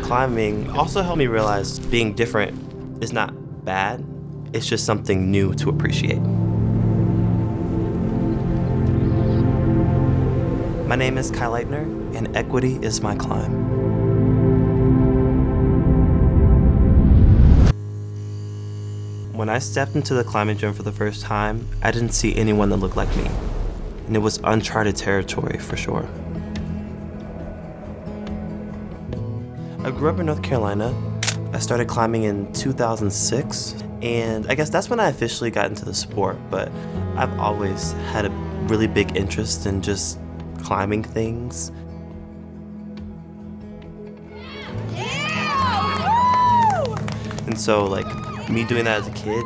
Climbing also helped me realize being different is not bad. It's just something new to appreciate. My name is Lightner, and equity is my climb. When I stepped into the climbing gym for the first time, I didn't see anyone that looked like me, and it was uncharted territory for sure. I grew up in North Carolina. I started climbing in 2006, and I guess that's when I officially got into the sport, but I've always had a really big interest in just climbing things. Yeah! Woo! And so me doing that as a kid,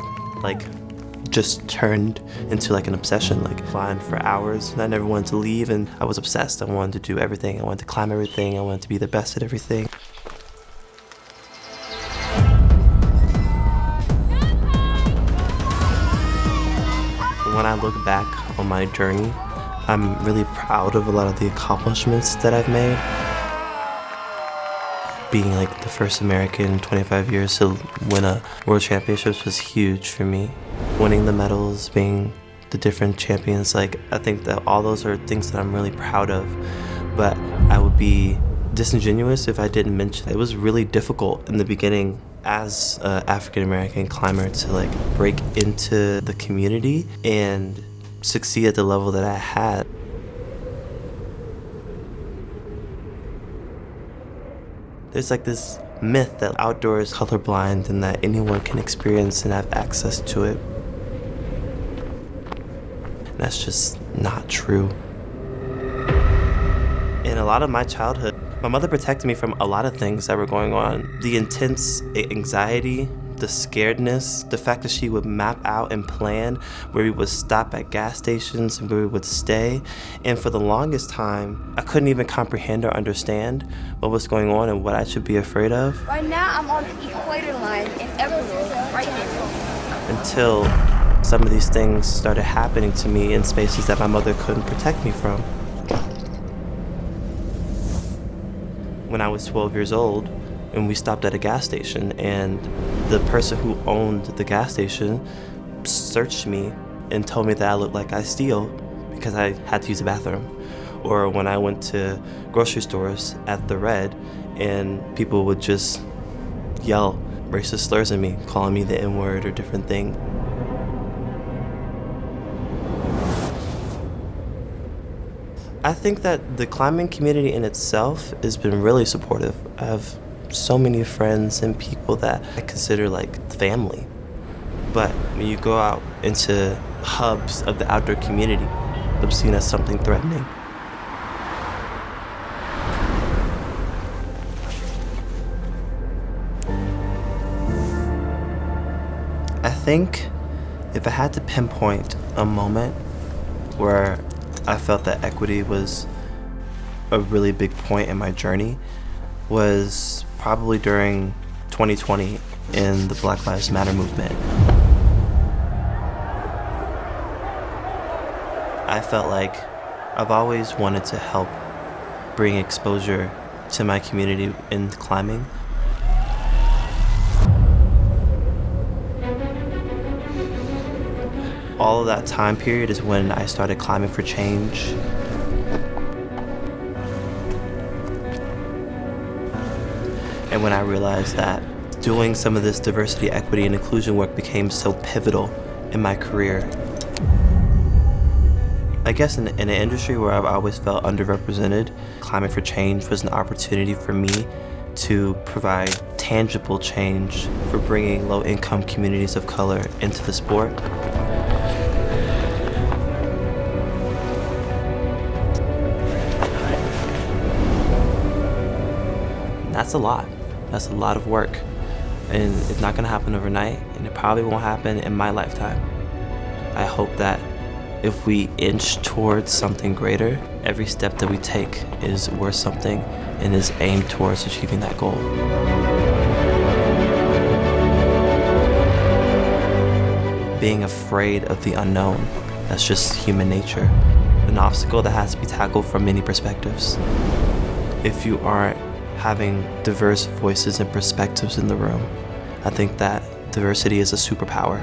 just turned into an obsession, flying for hours, and I never wanted to leave, and I was obsessed. I wanted to do everything. I wanted to climb everything. I wanted to be the best at everything. When I look back on my journey, I'm really proud of a lot of the accomplishments that I've made. Being the first American in 25 years to win a world championships was huge for me. Winning the medals, being the different champions, I think that all those are things that I'm really proud of. But I would be disingenuous if I didn't mention it was really difficult in the beginning as an African American climber to break into the community and succeed at the level that I had. There's this myth that outdoor is colorblind and that anyone can experience and have access to it. And that's just not true. In a lot of my childhood, my mother protected me from a lot of things that were going on. The intense anxiety, the scaredness, the fact that she would map out and plan where we would stop at gas stations and where we would stay. And for the longest time, I couldn't even comprehend or understand what was going on and what I should be afraid of. Right now, I'm on the equator line in Episodio, right here. Until some of these things started happening to me in spaces that my mother couldn't protect me from. When I was 12 years old, and we stopped at a gas station, and the person who owned the gas station searched me and told me that I looked like I steal because I had to use the bathroom. Or when I went to grocery stores at the Red, and people would just yell racist slurs at me, calling me the N-word or different things. I think that the climbing community in itself has been really supportive. I have so many friends and people that I consider family. But when you go out into hubs of the outdoor community, I'm seen as something threatening. I think if I had to pinpoint a moment where I felt that equity was a really big point in my journey was probably during 2020 in the Black Lives Matter movement. I felt like I've always wanted to help bring exposure to my community in climbing. All of that time period is when I started climbing for change. And when I realized that doing some of this diversity, equity, and inclusion work became so pivotal in my career. I guess in an industry where I've always felt underrepresented, climbing for change was an opportunity for me to provide tangible change for bringing low-income communities of color into the sport. That's a lot. That's a lot of work. And it's not gonna happen overnight, and it probably won't happen in my lifetime. I hope that if we inch towards something greater, every step that we take is worth something and is aimed towards achieving that goal. Being afraid of the unknown, that's just human nature. An obstacle that has to be tackled from many perspectives. If you aren't having diverse voices and perspectives in the room. I think that diversity is a superpower.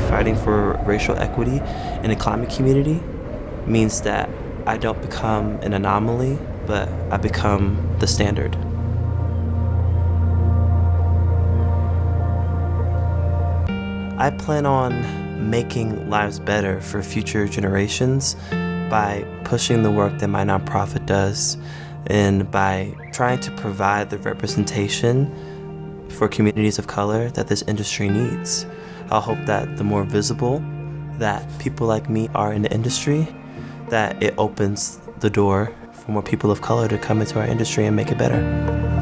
Fighting for racial equity in the climate community means that I don't become an anomaly, but I become the standard. I plan on making lives better for future generations by pushing the work that my nonprofit does and by trying to provide the representation for communities of color that this industry needs. I hope that the more visible that people like me are in the industry, that it opens the door for more people of color to come into our industry and make it better.